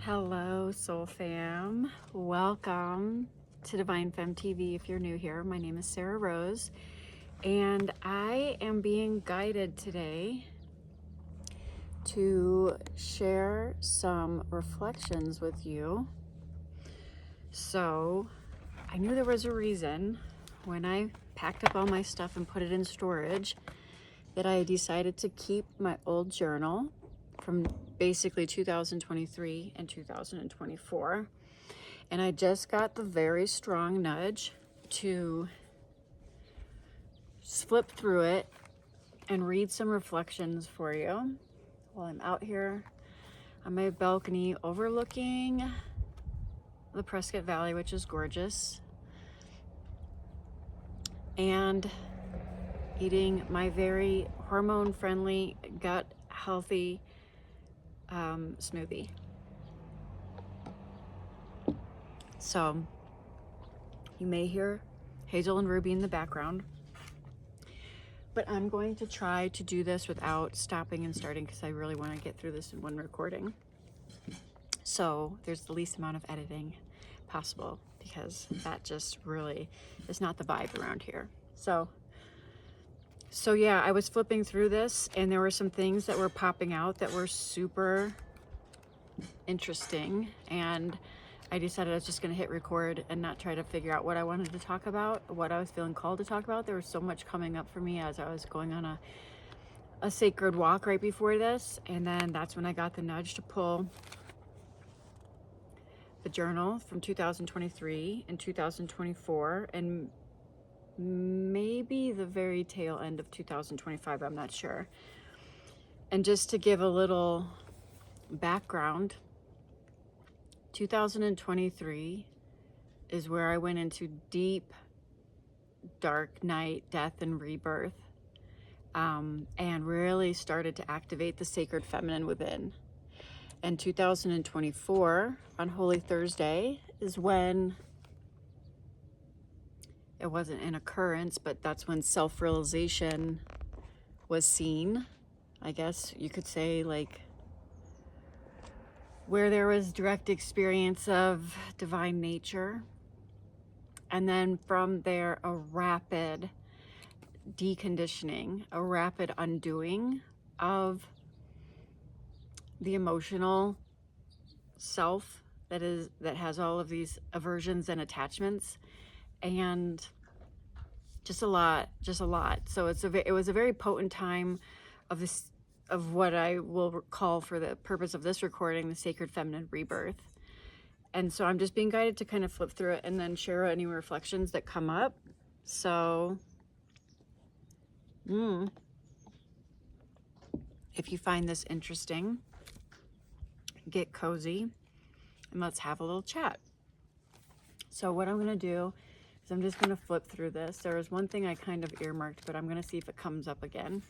Hello, Soul Fam. Welcome to Divine Femme TV. If you're new here, my name is Sarah Rose, and I am being guided today to share some reflections with you. So, I knew there was a reason when I packed up all my stuff and put it in storage that I decided to keep my old journal from basically 2023 and 2024. And I just got the very strong nudge to flip through it and read some reflections for you while I'm out here on my balcony overlooking the Prescott Valley, which is gorgeous, and eating my very hormone-friendly, gut-healthy smoothie. So you may hear Hazel and Ruby in the background, but I'm going to try to do this without stopping and starting because I really want to get through this in one recording. So there's the least amount of editing possible because that just really is not the vibe around here. So yeah, I was flipping through this and there were some things that were popping out that were super interesting, and I decided I was just going to hit record and not try to figure out what I wanted to talk about, what I was feeling called to talk about. There was so much coming up for me as I was going on a sacred walk right before this, and then that's when I got the nudge to pull the journal from 2023 and 2024 and maybe the very tail end of 2025, I'm not sure. And just to give a little background, 2023 is where I went into deep, dark night, death, and rebirth, and really started to activate the sacred feminine within. And 2024, on Holy Thursday, is when it wasn't an occurrence, but that's when self-realization was seen. I guess you could say, like, where there was direct experience of divine nature. And then from there, a rapid deconditioning, a rapid undoing of the emotional self that has all of these aversions and attachments, and just a lot. So it was a very potent time of what I will call, for the purpose of this recording, the sacred feminine rebirth. And so I'm just being guided to kind of flip through it and then share any reflections that come up. So if you find this interesting, get cozy and let's have a little chat. So what I'm going to do is I'm just going to flip through this. There was one thing I kind of earmarked, but I'm going to see if it comes up again.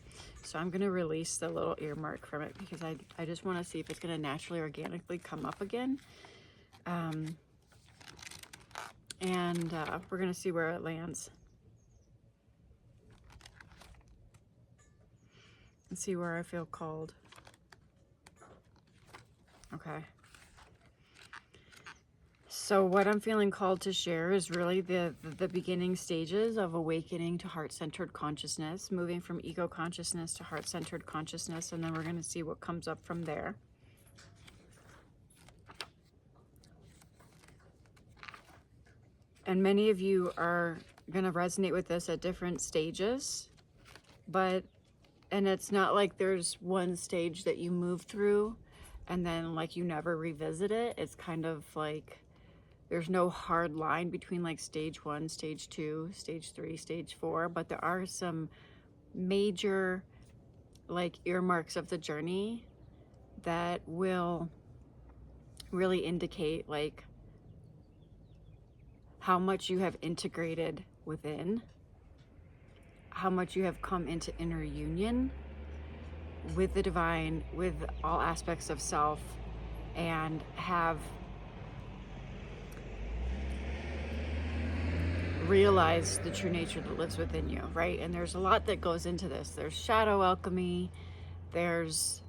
So I'm going to release the little earmark from it because I just want to see if it's going to naturally, organically come up again. And we're going to see where it lands. And see where I feel called. Okay. So what I'm feeling called to share is really the beginning stages of awakening to heart-centered consciousness, moving from ego consciousness to heart-centered consciousness, and then we're going to see what comes up from there. And many of you are going to resonate with this at different stages, and it's not like there's one stage that you move through and then like you never revisit it. It's kind of like there's no hard line between like stage 1, stage 2, stage 3, stage 4, but there are some major like earmarks of the journey that will really indicate like how much you have integrated within, how much you have come into inner union with the divine, with all aspects of self, and have realized the true nature that lives within you, right? And there's a lot that goes into this. There's shadow alchemy, there's,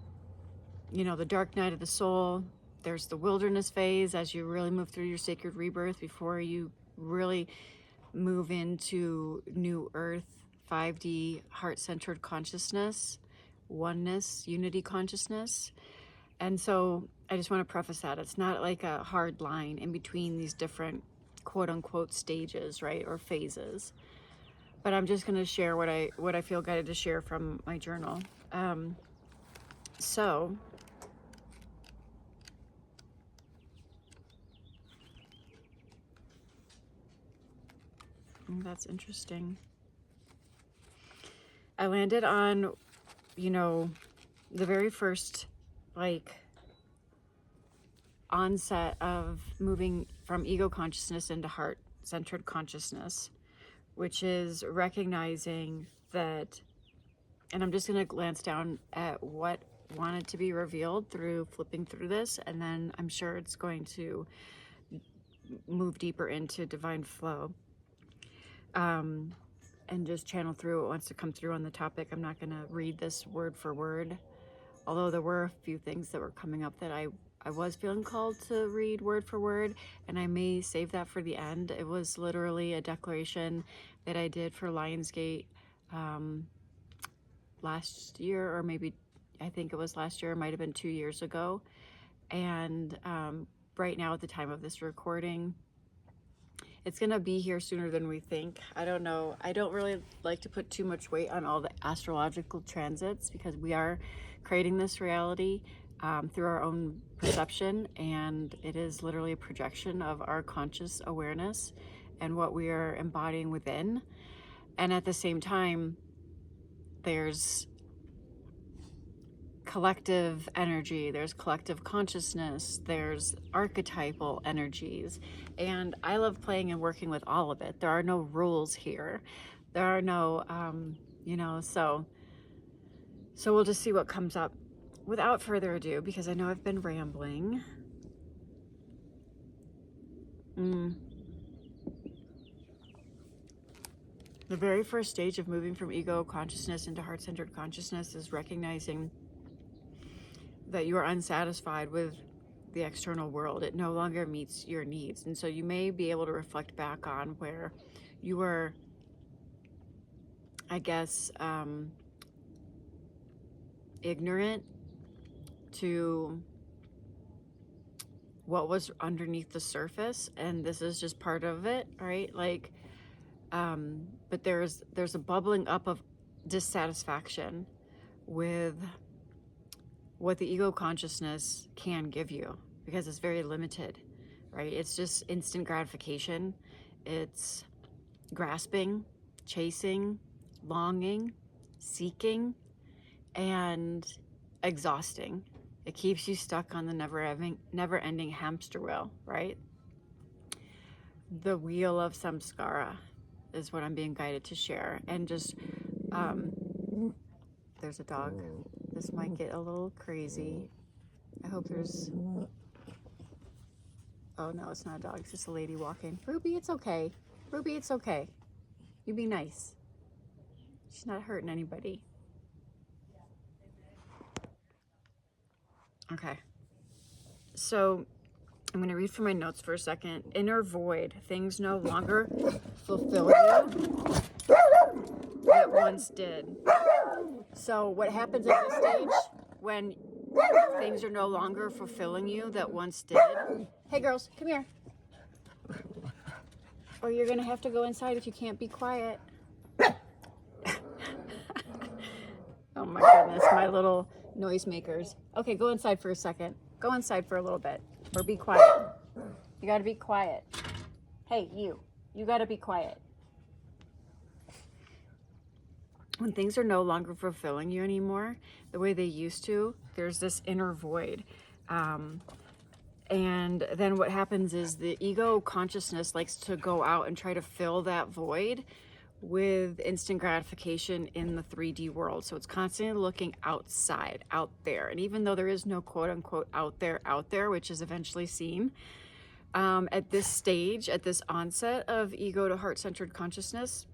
the dark night of the soul, There's the wilderness phase as you really move through your sacred rebirth before you really move into new earth, 5D, heart-centered consciousness, oneness, unity consciousness. And so I just want to preface that it's not like a hard line in between these different quote unquote stages, right, or phases. But I'm just going to share what I feel guided to share from my journal. So that's interesting. I landed on, you know, the very first like onset of moving from ego consciousness into heart-centered consciousness, which is recognizing that, and I'm just going to glance down at what wanted to be revealed through flipping through this, and then I'm sure it's going to move deeper into divine flow. And just channel through what wants to come through on the topic. I'm not going to read this word for word, although there were a few things that were coming up that I was feeling called to read word for word, and I may save that for the end. It was literally a declaration that I did for Lionsgate last year, or maybe I think it was last year, it might have been 2 years ago. And right now at the time of this recording, it's going to be here sooner than we think. I don't know. I don't really like to put too much weight on all the astrological transits because we are creating this reality through our own perception, and it is literally a projection of our conscious awareness and what we are embodying within. And at the same time, there's collective energy, there's collective consciousness, there's archetypal energies, and I love playing and working with all of it. There are no rules here. There are no, you know, so we'll just see what comes up. Without further ado, because I know I've been rambling. The very first stage of moving from ego consciousness into heart-centered consciousness is recognizing that you are unsatisfied with the external world. It no longer meets your needs. And so you may be able to reflect back on where you were, I guess, ignorant to what was underneath the surface. And this is just part of it, right? Like, but there's a bubbling up of dissatisfaction with what the ego consciousness can give you, because it's very limited, right? It's just instant gratification. It's grasping, chasing, longing, seeking, and exhausting. It keeps you stuck on the never-ending hamster wheel, right? The wheel of samskara is what I'm being guided to share. And just, there's a dog. This might get a little crazy. I hope there's... Oh, no, it's not a dog. It's just a lady walking. Ruby, it's okay. Ruby, it's okay. You be nice. She's not hurting anybody. Okay. So I'm going to read from my notes for a second. Inner void. Things no longer fulfill you that once did. So what happens at this stage when things are no longer fulfilling you that once did? Hey girls, come here. Or you're gonna have to go inside if you can't be quiet. Oh my goodness, my little noisemakers. Okay, go inside for a second. Go inside for a little bit. Or be quiet. You gotta be quiet. Hey, you gotta be quiet. When things are no longer fulfilling you anymore the way they used to, there's this inner void. And then what happens is the ego consciousness likes to go out and try to fill that void with instant gratification in the 3D world. So it's constantly looking outside, out there. And even though there is no quote unquote out there, which is eventually seen, at this stage, at this onset of ego to heart-centered consciousness,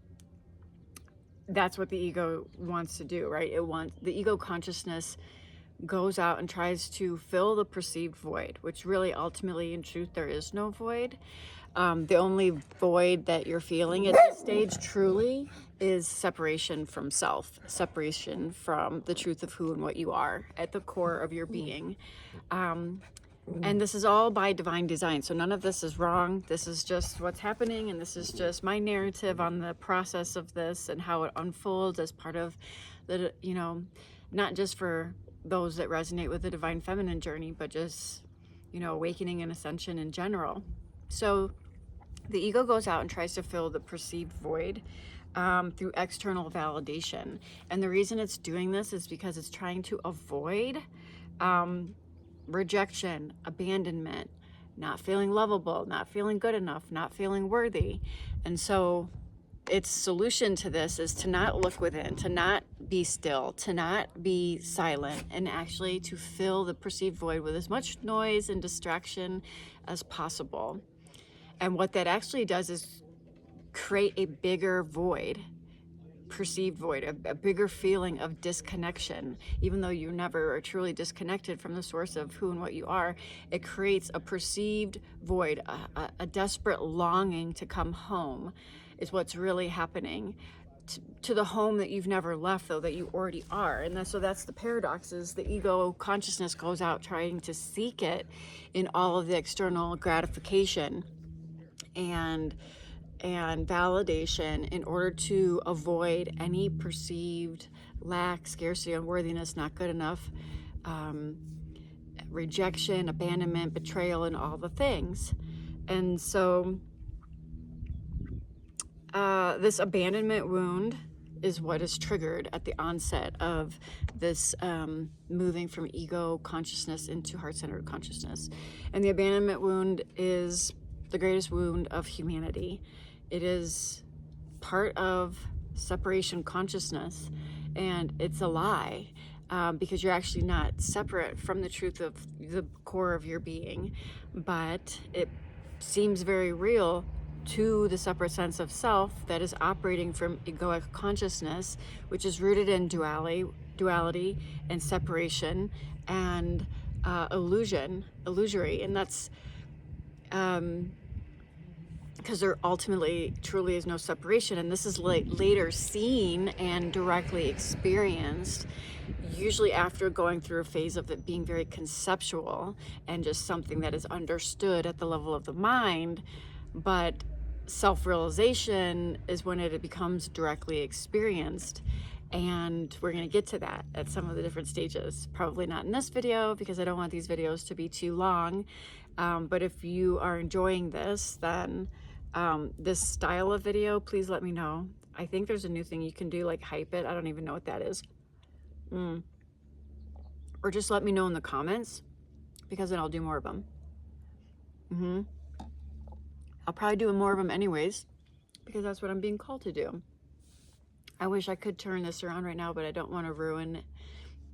that's what the ego wants to do, right? The ego consciousness goes out and tries to fill the perceived void, which really ultimately in truth there is no void. The only void that you're feeling at this stage truly is separation from self, separation from the truth of who and what you are at the core of your being. And this is all by divine design. So none of this is wrong. This is just what's happening. And this is just my narrative on the process of this and how it unfolds as part of the, you know, not just for those that resonate with the divine feminine journey, but just, you know, awakening and ascension in general. So the ego goes out and tries to fill the perceived void through external validation. And the reason it's doing this is because it's trying to avoid rejection, abandonment, not feeling lovable, not feeling good enough, not feeling worthy. And so its solution to this is to not look within, to not be still, to not be silent, and actually to fill the perceived void with as much noise and distraction as possible. And what that actually does is create a bigger void, perceived void, a bigger feeling of disconnection. Even though you never are truly disconnected from the source of who and what you are, it creates a perceived void, a desperate longing to come home is what's really happening to the home that you've never left, though, that you already are. And so that's the paradox, is the ego consciousness goes out trying to seek it in all of the external gratification and validation in order to avoid any perceived lack, scarcity, unworthiness, not good enough, rejection, abandonment, betrayal, and all the things. And so this abandonment wound is what is triggered at the onset of this moving from ego consciousness into heart-centered consciousness. And the abandonment wound is the greatest wound of humanity. It is part of separation consciousness, and it's a lie because you're actually not separate from the truth of the core of your being, but it seems very real to the separate sense of self that is operating from egoic consciousness, which is rooted in duality and separation and illusory. And that's because there ultimately truly is no separation. And this is later seen and directly experienced, usually after going through a phase of it being very conceptual and just something that is understood at the level of the mind. But self-realization is when it becomes directly experienced. And we're going to get to that at some of the different stages. Probably not in this video because I don't want these videos to be too long. But if you are enjoying this, then this style of video, please let me know. I think there's a new thing you can do, like hype it. I don't even know what that is. Or just let me know in the comments, because then I'll do more of them. I'll probably do more of them anyways, because that's what I'm being called to do. I wish I could turn this around right now, but I don't want to ruin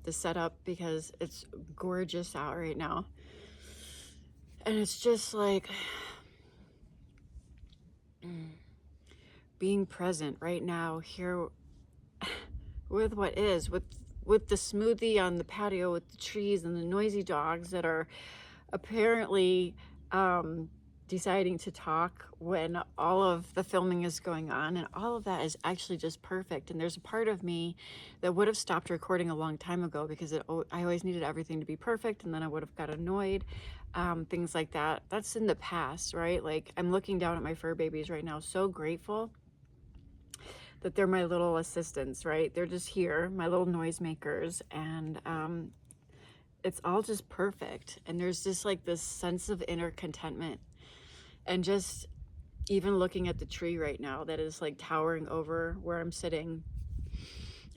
the setup because it's gorgeous out right now. And it's just like being present right now here with what is, with the smoothie on the patio, with the trees and the noisy dogs that are apparently deciding to talk when all of the filming is going on, and all of that is actually just perfect. And there's a part of me that would have stopped recording a long time ago because I always needed everything to be perfect, and then I would have got annoyed, things like that. That's in the past, right? Like, I'm looking down at my fur babies right now, so grateful that they're my little assistants, right? They're just here, my little noisemakers, and it's all just perfect. And there's just like this sense of inner contentment. And just even looking at the tree right now that is like towering over where I'm sitting,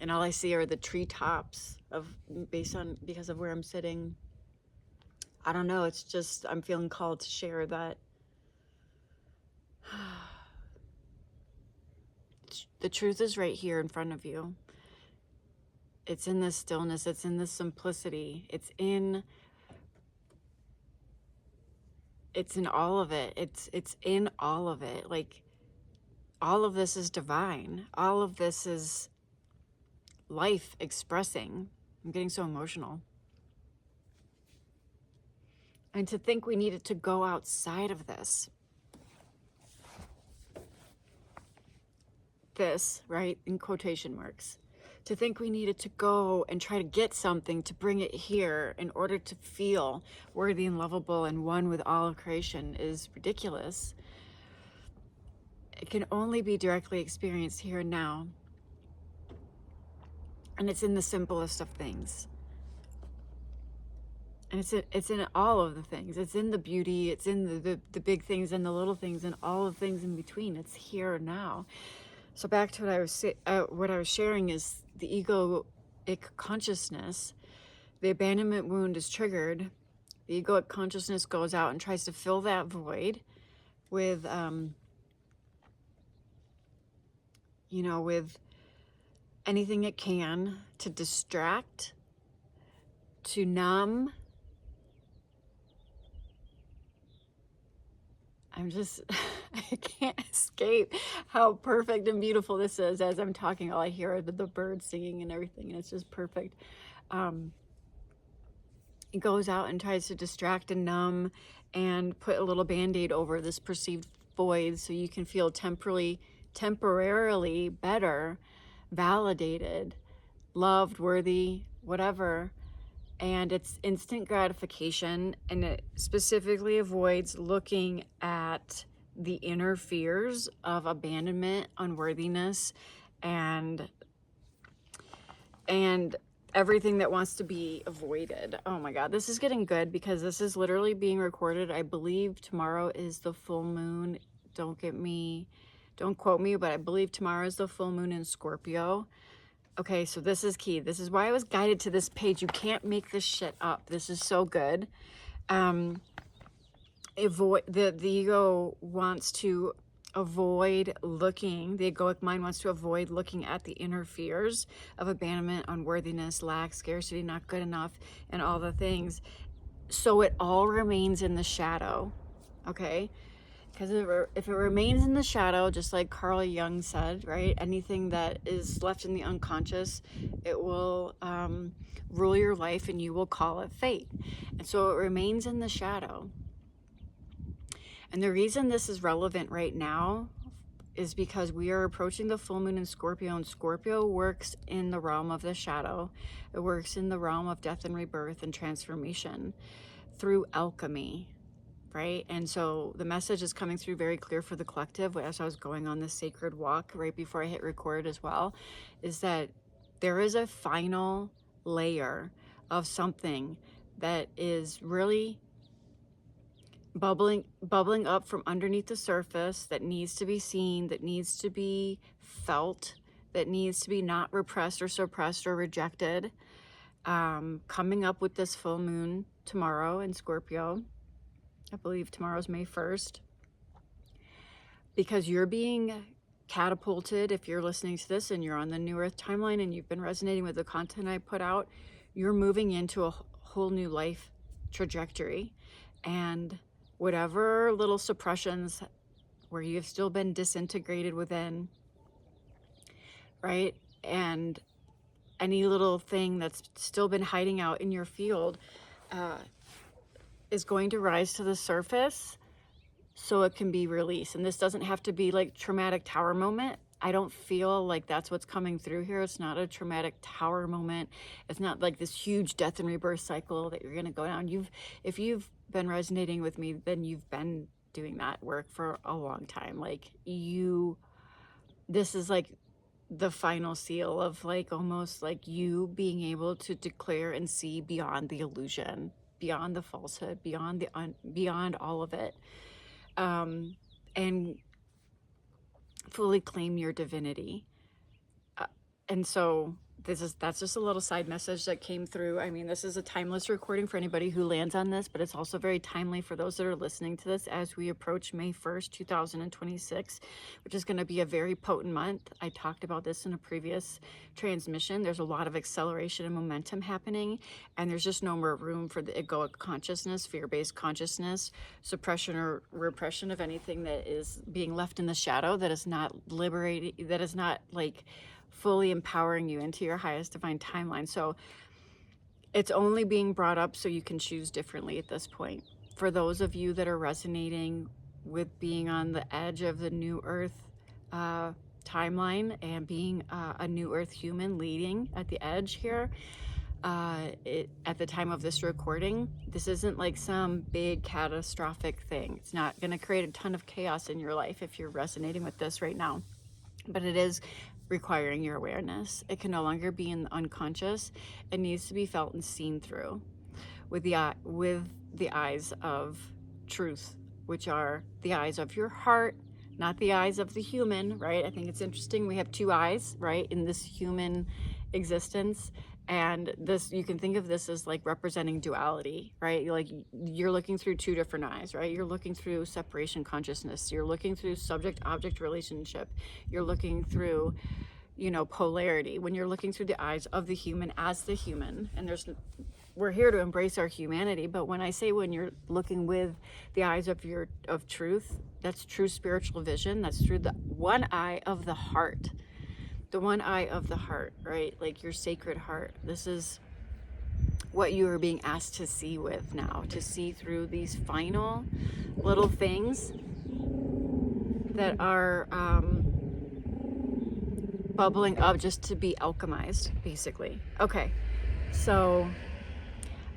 and all I see are the tree tops because of where I'm sitting. I don't know, it's just, I'm feeling called to share that the truth is right here in front of you. It's in this stillness, it's in this simplicity, it's in all of it. It's in all of it. Like, all of this is divine. All of this is life expressing. I'm getting so emotional. And to think we needed to go outside of this, right, in quotation marks, to think we needed to go and try to get something to bring it here in order to feel worthy and lovable and one with all of creation is ridiculous. It can only be directly experienced here and now. And it's in the simplest of things. And it's in all of the things. It's in the beauty, it's in the big things and the little things and all of things in between. It's here and now. So back to what I was sharing is the egoic consciousness. The abandonment wound is triggered. The egoic consciousness goes out and tries to fill that void with, with anything it can to distract, to numb. I can't escape how perfect and beautiful this is. As I'm talking, all I hear are the birds singing and everything, and it's just perfect. It goes out and tries to distract and numb and put a little band-aid over this perceived void so you can feel temporarily better, validated, loved, worthy, whatever. And it's instant gratification, and it specifically avoids looking at the inner fears of abandonment, unworthiness, and everything that wants to be avoided. Oh my God, this is getting good because this is literally being recorded. I believe tomorrow is the full moon. Don't quote me, but I believe tomorrow is the full moon in Scorpio. Okay, so this is key. This is why I was guided to this page. You can't make this shit up. This is so good. The ego wants to avoid looking, the egoic mind wants to avoid looking at the inner fears of abandonment, unworthiness, lack, scarcity, not good enough, and all the things. So it all remains in the shadow, okay? Because if it remains in the shadow, just like Carl Jung said, right? Anything that is left in the unconscious, it will rule your life and you will call it fate. And so it remains in the shadow. And the reason this is relevant right now is because we are approaching the full moon in Scorpio, and Scorpio works in the realm of the shadow. It works in the realm of death and rebirth and transformation through alchemy. Right? And so the message is coming through very clear for the collective as I was going on this sacred walk right before I hit record as well, is that there is a final layer of something that is really bubbling up from underneath the surface, that needs to be seen, that needs to be felt, that needs to be not repressed or suppressed or rejected, coming up with this full moon tomorrow in Scorpio. I believe tomorrow's May 1st, because you're being catapulted. If you're listening to this and you're on the New Earth timeline and you've been resonating with the content I put out, you're moving into a whole new life trajectory. And whatever little suppressions where you've still been disintegrated within, right? And any little thing that's still been hiding out in your field, is going to rise to the surface so it can be released. And this doesn't have to be like traumatic tower moment. I don't feel like that's what's coming through here. It's not a traumatic tower moment. It's not like this huge death and rebirth cycle that you're going to go down. If you've been resonating with me, then you've been doing that work for a long time. Like this is like the final seal of like almost like you being able to declare and see beyond the illusion, beyond the falsehood, beyond all of it, and fully claim your divinity. And so that's just a little side message that came through. I mean, this is a timeless recording for anybody who lands on this, but it's also very timely for those that are listening to this as we approach May 1st, 2026, which is going to be a very potent month. I talked about this in a previous transmission. There's a lot of acceleration and momentum happening, and there's just no more room for the egoic consciousness, fear-based consciousness, suppression or repression of anything that is being left in the shadow, that is not liberating, that is not like fully empowering you into your highest divine timeline. So it's only being brought up so you can choose differently at this point. for those of you that are resonating with being on the edge of the new earth timeline and being a new earth human leading at the edge here, at the time of this recording, this isn't like some big catastrophic thing. It's not going to create a ton of chaos in your life if you're resonating with this right now, but it is requiring your awareness. It can no longer be in the unconscious. It needs to be felt and seen through with the eyes of truth, which are the eyes of your heart, not the eyes of the human, right? I think it's interesting. We have two eyes, right, in this human existence. And this, you can think of this as like representing duality, right? Like you're looking through two different eyes, right? You're looking through separation consciousness. You're looking through subject-object relationship. You're looking through, you know, polarity. When you're looking through the eyes of the human as the human, and we're here to embrace our humanity. But when I say when you're looking with the eyes of truth, that's true spiritual vision. That's through the one eye of the heart. The one eye of the heart, right? Like your sacred heart. This is what you are being asked to see with now, to see through these final little things that are bubbling up just to be alchemized, basically. Okay, so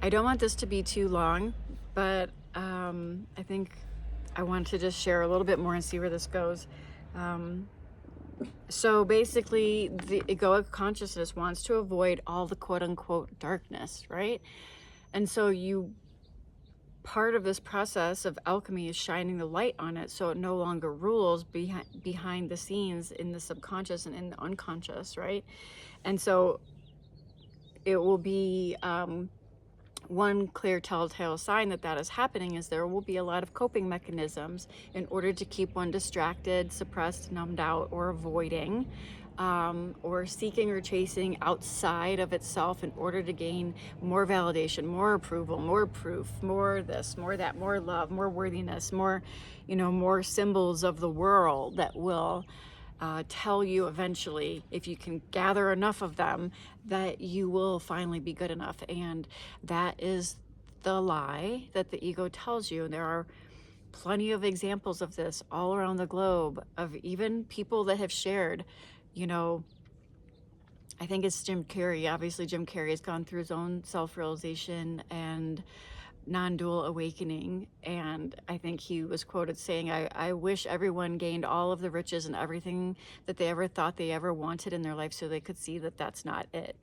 I don't want this to be too long, but I think I want to just share a little bit more and see where this goes. So basically, the egoic consciousness wants to avoid all the quote-unquote darkness, right? And so part of this process of alchemy is shining the light on it so it no longer rules behind the scenes in the subconscious and in the unconscious, right? And so it will be one clear telltale sign that is happening is there will be a lot of coping mechanisms in order to keep one distracted, suppressed, numbed out, or avoiding, or seeking or chasing outside of itself in order to gain more validation, more approval, more proof, more this, more that, more love, more worthiness, more, more symbols of the world that will tell you eventually, if you can gather enough of them, that you will finally be good enough. And that is the lie that the ego tells you. And there are plenty of examples of this all around the globe, of even people that have shared, I think it's Jim Carrey. Obviously, Jim Carrey has gone through his own self-realization and non-dual awakening, and I think he was quoted saying, I wish everyone gained all of the riches and everything that they ever thought they ever wanted in their life so they could see that that's not it.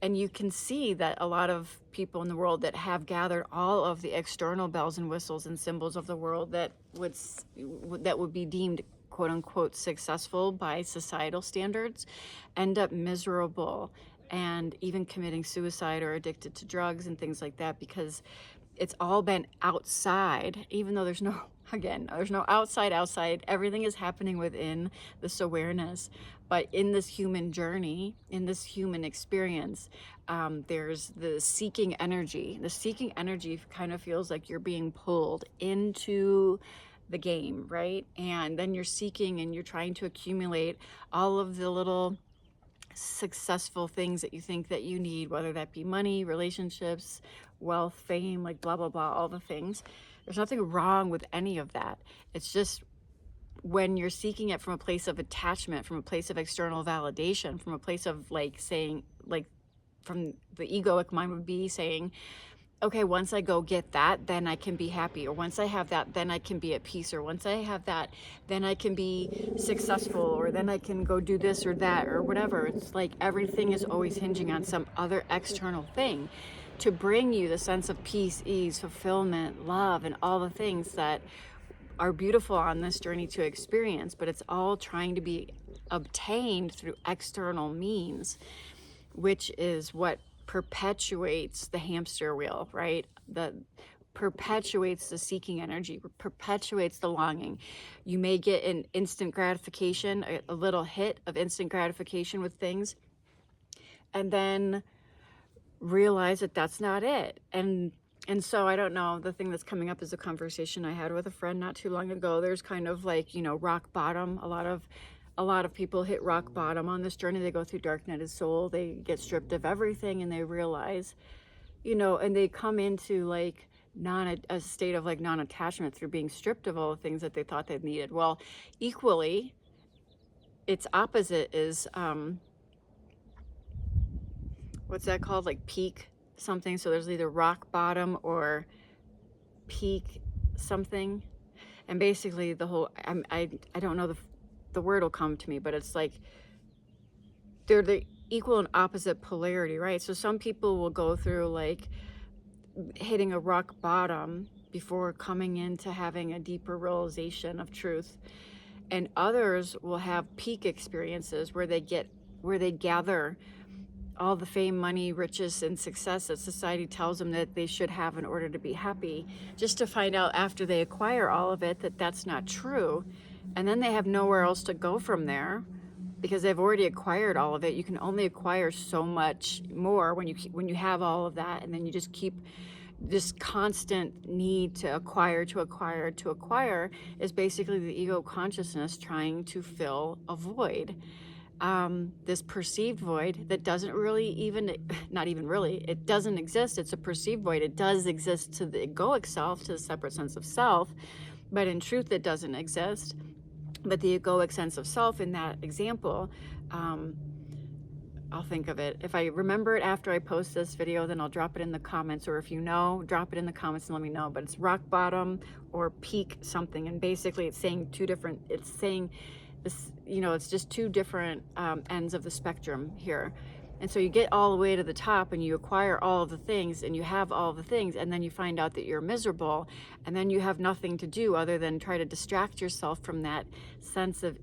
And you can see that a lot of people in the world that have gathered all of the external bells and whistles and symbols of the world that would be deemed quote-unquote successful by societal standards end up miserable and even committing suicide or addicted to drugs and things like that, because it's all been outside, even though there's no outside. Everything is happening within this awareness. But in this human journey, in this human experience, there's the seeking energy. The seeking energy kind of feels like you're being pulled into the game, right? And then you're seeking and you're trying to accumulate all of the little successful things that you think that you need, whether that be money, relationships, wealth, fame, like blah, blah, blah, all the things. There's nothing wrong with any of that. It's just when you're seeking it from a place of attachment, from a place of external validation, from a place of from the egoic mind would be saying, okay, once I go get that, then I can be happy. Or once I have that, then I can be at peace. Or once I have that, then I can be successful. Or then I can go do this or that or whatever. It's like everything is always hinging on some other external thing to bring you the sense of peace, ease, fulfillment, love, and all the things that are beautiful on this journey to experience. But it's all trying to be obtained through external means, which is what perpetuates the hamster wheel, right? That perpetuates the seeking energy, perpetuates the longing. You may get an instant gratification, a little hit of instant gratification with things, and then realize that that's not it. And so I don't know, the thing that's coming up is a conversation I had with a friend not too long ago. There's kind of like, rock bottom. A lot of people hit rock bottom on this journey. They go through dark night of soul. They get stripped of everything and they realize, and they come into like a state of like non-attachment through being stripped of all the things that they thought they needed. Well, equally, its opposite is, what's that called? Like peak something. So there's either rock bottom or peak something. And basically the whole, I don't know, the word will come to me, but it's like they're the equal and opposite polarity, right? So some people will go through like hitting a rock bottom before coming into having a deeper realization of truth. And others will have peak experiences where they gather all the fame, money, riches, and success that society tells them that they should have in order to be happy, just to find out after they acquire all of it that that's not true. And then they have nowhere else to go from there because they've already acquired all of it. You can only acquire so much more when you have all of that, and then you just keep this constant need to acquire is basically the ego consciousness trying to fill a void. This perceived void that doesn't really it doesn't exist. It's a perceived void. It does exist to the egoic self, to the separate sense of self, but in truth it doesn't exist. But the egoic sense of self in that example, I'll think of it. If I remember it after I post this video, then I'll drop it in the comments, or if you know, drop it in the comments and let me know. But it's rock bottom or peak something, and basically it's saying this, it's just two different ends of the spectrum here. And so you get all the way to the top and you acquire all of the things and you have all of the things, and then you find out that you're miserable, and then you have nothing to do other than try to distract yourself from that sense of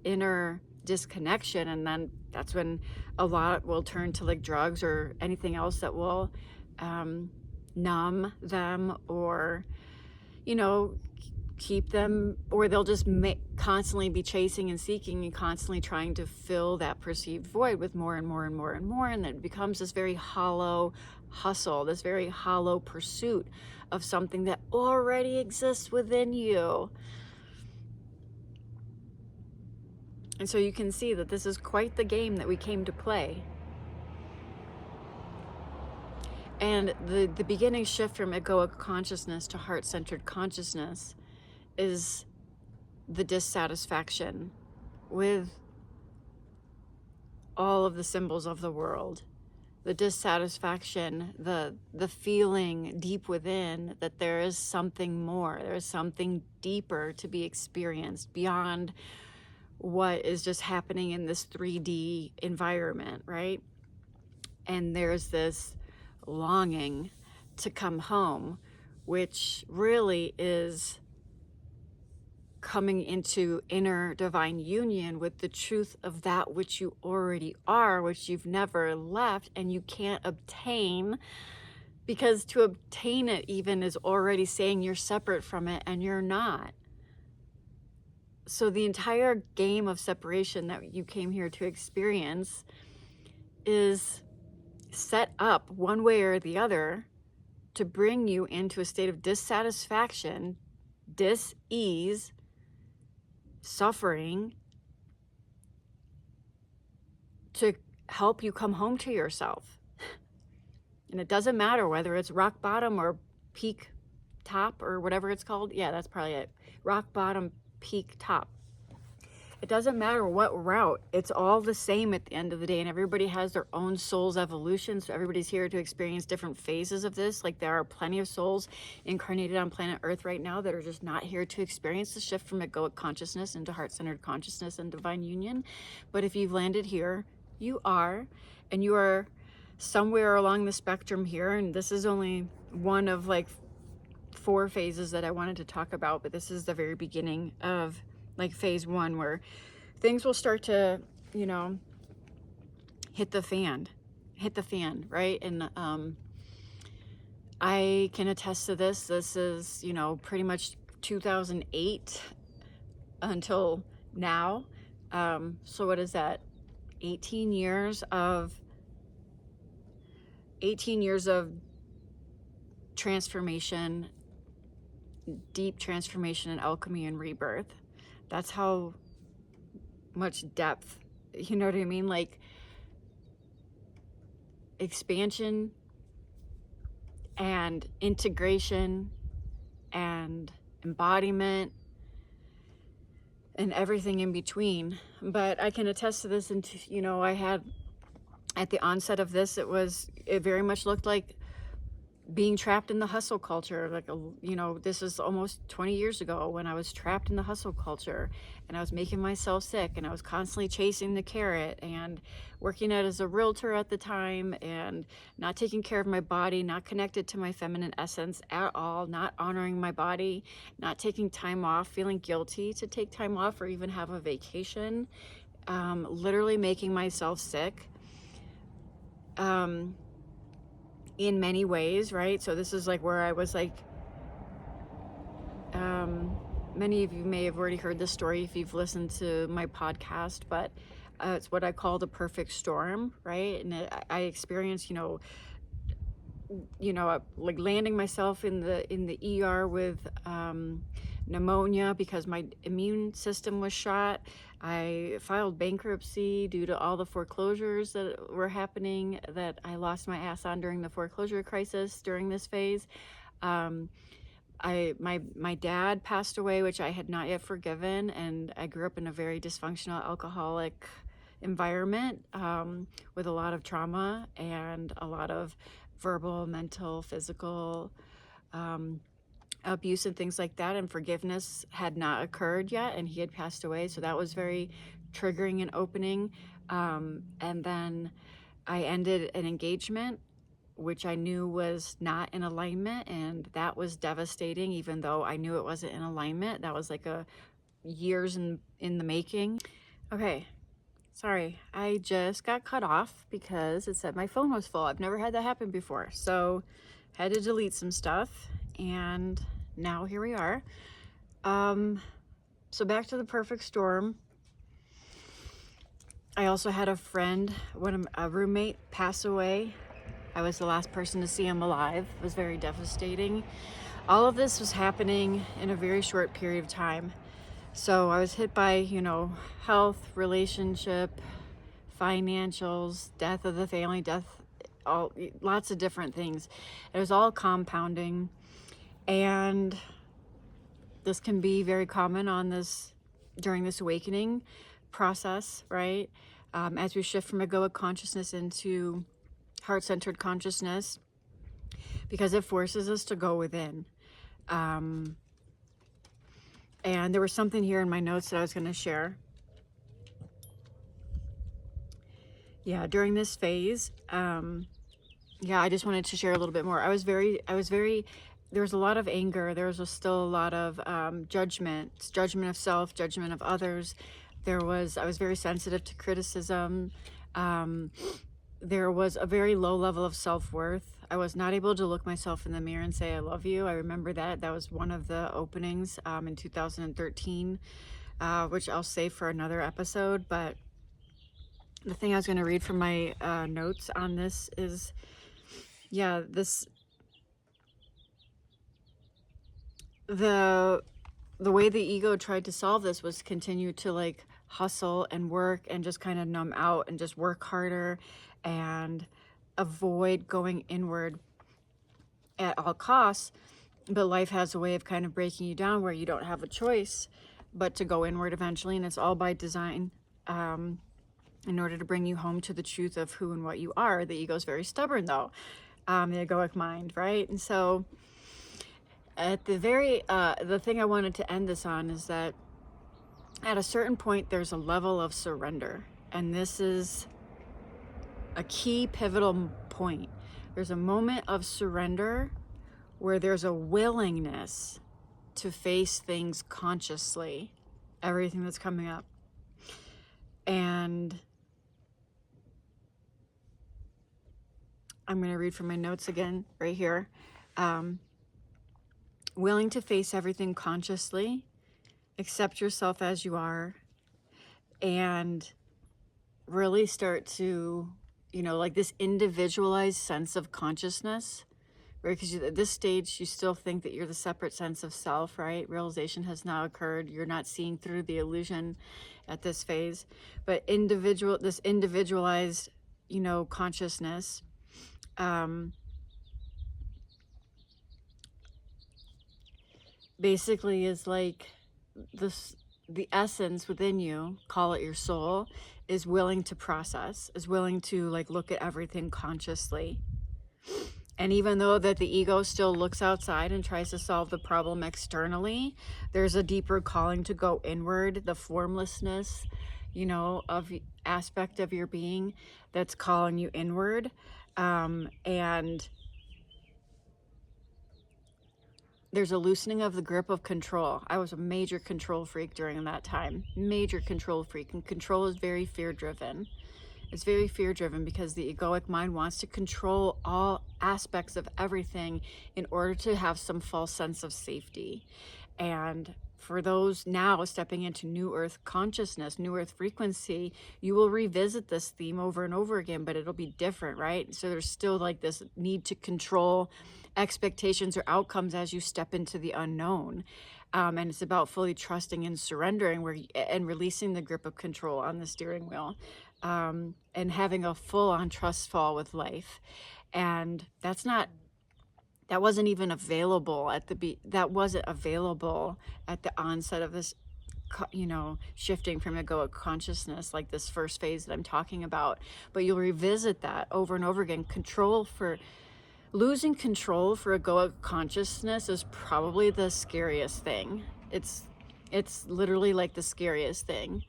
inner disconnection. And then that's when a lot will turn to like drugs or anything else that will numb them, or keep them, or they'll just constantly be chasing and seeking and constantly trying to fill that perceived void with more and more and more and more, and then it becomes this very hollow hustle, this very hollow pursuit of something that already exists within you. And so you can see that this is quite the game that we came to play. And the beginning shift from egoic consciousness to heart-centered consciousness is the dissatisfaction with all of the symbols of the world. The dissatisfaction, the feeling deep within that there is something more, there is something deeper to be experienced beyond what is just happening in this 3D environment, right? And there's this longing to come home, which really is coming into inner divine union with the truth of that which you already are, which you've never left and you can't obtain, because to obtain it even is already saying you're separate from it, and you're not. So the entire game of separation that you came here to experience is set up one way or the other to bring you into a state of dissatisfaction, dis-ease, suffering, to help you come home to yourself. And it doesn't matter whether it's rock bottom or peak top or whatever it's called. Yeah, that's probably it. Rock bottom, peak top. It doesn't matter what route, it's all the same at the end of the day, and everybody has their own soul's evolution, so everybody's here to experience different phases of this. Like, there are plenty of souls incarnated on planet Earth right now that are just not here to experience the shift from egoic consciousness into heart-centered consciousness and divine union. But if you've landed here, you are, and you are somewhere along the spectrum here, and this is only one of like 4 phases that I wanted to talk about, but this is the very beginning of like phase 1, where things will start to, hit the fan, right? And I can attest to this. This is, pretty much 2008 until now. So what is that? 18 years of transformation, deep transformation and alchemy and rebirth. That's how much depth, you know what I mean? Like, expansion and integration and embodiment and everything in between. But I can attest to this. And, you know, I had at the onset of this, it very much looked like being trapped in the hustle culture. Like, you know, this is almost 20 years ago when I was trapped in the hustle culture and I was making myself sick and I was constantly chasing the carrot and working out as a realtor at the time and not taking care of my body, not connected to my feminine essence at all, not honoring my body, not taking time off, feeling guilty to take time off or even have a vacation, literally making myself sick. In many ways, right? So this is like where I was like, many of you may have already heard this story if you've listened to my podcast, but it's what I call the perfect storm, right? And I experienced, like landing myself in the ER with pneumonia because my immune system was shot. I filed bankruptcy due to all the foreclosures that were happening, that I lost my ass on during the foreclosure crisis during this phase. My dad passed away, which I had not yet forgiven, and I grew up in a very dysfunctional alcoholic environment, with a lot of trauma and a lot of verbal, mental, physical abuse and things like that, and forgiveness had not occurred yet, and he had passed away, so that was very triggering and opening. And then I ended an engagement which I knew was not in alignment, and that was devastating. Even though I knew it wasn't in alignment, that was like a years in the making. Okay, sorry, I just got cut off because it said my phone was full. I've never had that happen before, so had to delete some stuff, and now here we are. So back to the perfect storm. I also had a friend, a roommate, pass away. I was the last person to see him alive. It was very devastating. All of this was happening in a very short period of time. So I was hit by, health, relationship, financials, death of the family, lots of different things. It was all compounding. And this can be very common during this awakening process, right? As we shift from egoic consciousness into heart-centered consciousness, because it forces us to go within. And there was something here in my notes that I was going to share. Yeah, during this phase, I just wanted to share a little bit more. There was a lot of anger. There was still a lot of judgment of self, judgment of others. I was very sensitive to criticism. There was a very low level of self-worth. I was not able to look myself in the mirror and say, I love you. I remember that. That was one of the openings in 2013, which I'll save for another episode. But the thing I was going to read from my notes on this is, the way the ego tried to solve this was continue to like hustle and work and just kind of numb out and just work harder and avoid going inward at all costs. But life has a way of kind of breaking you down where you don't have a choice but to go inward eventually, and it's all by design, in order to bring you home to the truth of who and what you are. The ego's very stubborn though, the egoic mind, right? And so at the thing I wanted to end this on is that at a certain point there's a level of surrender, and this is a key pivotal point. There's a moment of surrender where there's a willingness to face things consciously, everything that's coming up. And I'm going to read from my notes again right here. Willing to face everything consciously, accept yourself as you are, and really start to, like this individualized sense of consciousness, right? Because at this stage, you still think that you're the separate sense of self, right? Realization has now occurred. You're not seeing through the illusion at this phase, but this individualized, consciousness, basically is like this, the essence within you, call it your soul, is willing to process, is willing to like look at everything consciously. And even though that the ego still looks outside and tries to solve the problem externally, there's a deeper calling to go inward, the formlessness, you know, of aspect of your being that's calling you inward. And there's a loosening of the grip of control. I was a major control freak during that time, major control freak, and control is very fear driven. It's very fear driven because the egoic mind wants to control all aspects of everything in order to have some false sense of safety. And for those now stepping into new earth consciousness, new earth frequency, you will revisit this theme over and over again, but it'll be different, right? So there's still like this need to control expectations or outcomes as you step into the unknown. And it's about fully trusting and surrendering and releasing the grip of control on the steering wheel, and having a full-on trust fall with life. And that wasn't even available at that wasn't available at the onset of this, you know, shifting from egoic consciousness, like this first phase that I'm talking about. But you'll revisit that over and over again. Losing control for egoic consciousness is probably the scariest thing. It's literally like the scariest thing.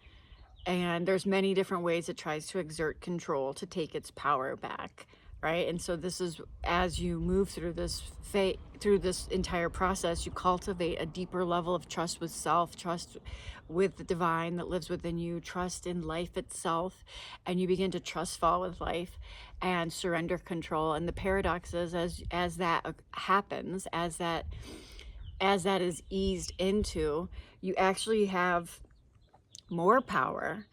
And there's many different ways it tries to exert control to take its power back, right? And so this is, as you move through this entire process, you cultivate a deeper level of trust with self, trust with the divine that lives within you, trust in life itself, and you begin to trust fall with life and surrender control. And the paradox is, as that happens, as that is eased into, you actually have more power,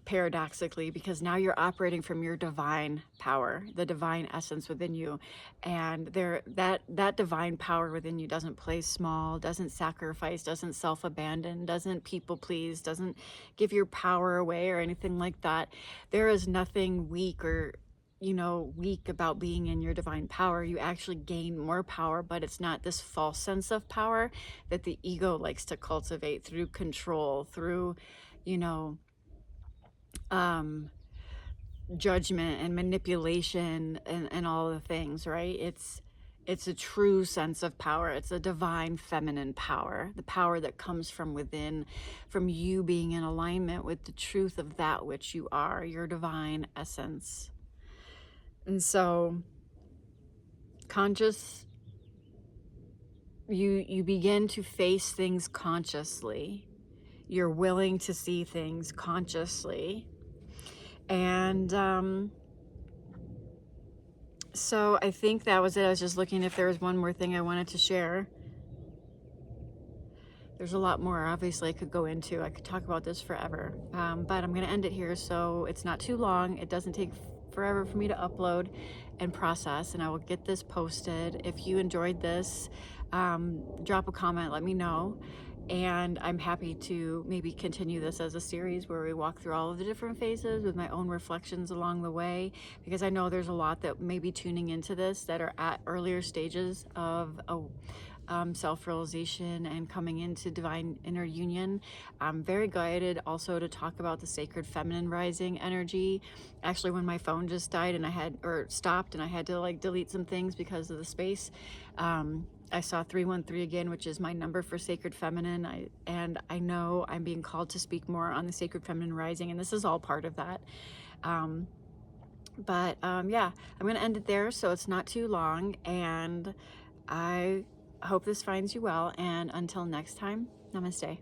paradoxically, because now you're operating from your divine power, the divine essence within you. And that divine power within you doesn't play small, doesn't sacrifice, doesn't self-abandon, doesn't people please, doesn't give your power away or anything like that. There is nothing weak or weak about being in your divine power. You actually gain more power, but it's not this false sense of power that the ego likes to cultivate through control, through judgment and manipulation and all the things, right? It's a true sense of power. It's a divine feminine power, the power that comes from within, from you being in alignment with the truth of that which you are, your divine essence. And so you begin to face things consciously. You're willing to see things consciously. And so I think that was it. I was just looking if there was one more thing I wanted to share. There's a lot more, obviously, I could go into. I could talk about this forever. But I'm going to end it here so it's not too long. It doesn't take forever for me to upload and process, and I will get this posted. If you enjoyed this, drop a comment, let me know. And I'm happy to maybe continue this as a series where we walk through all of the different phases with my own reflections along the way, because I know there's a lot that may be tuning into this that are at earlier stages of self-realization and coming into divine inner union. I'm very guided also to talk about the sacred feminine rising energy. Actually, when my phone just died and stopped and I had to like delete some things because of the space, I saw 313 again, which is my number for sacred feminine. I know I'm being called to speak more on the sacred feminine rising, and this is all part of that. Yeah, I'm going to end it there so it's not too long, and I hope this finds you well, and until next time, namaste.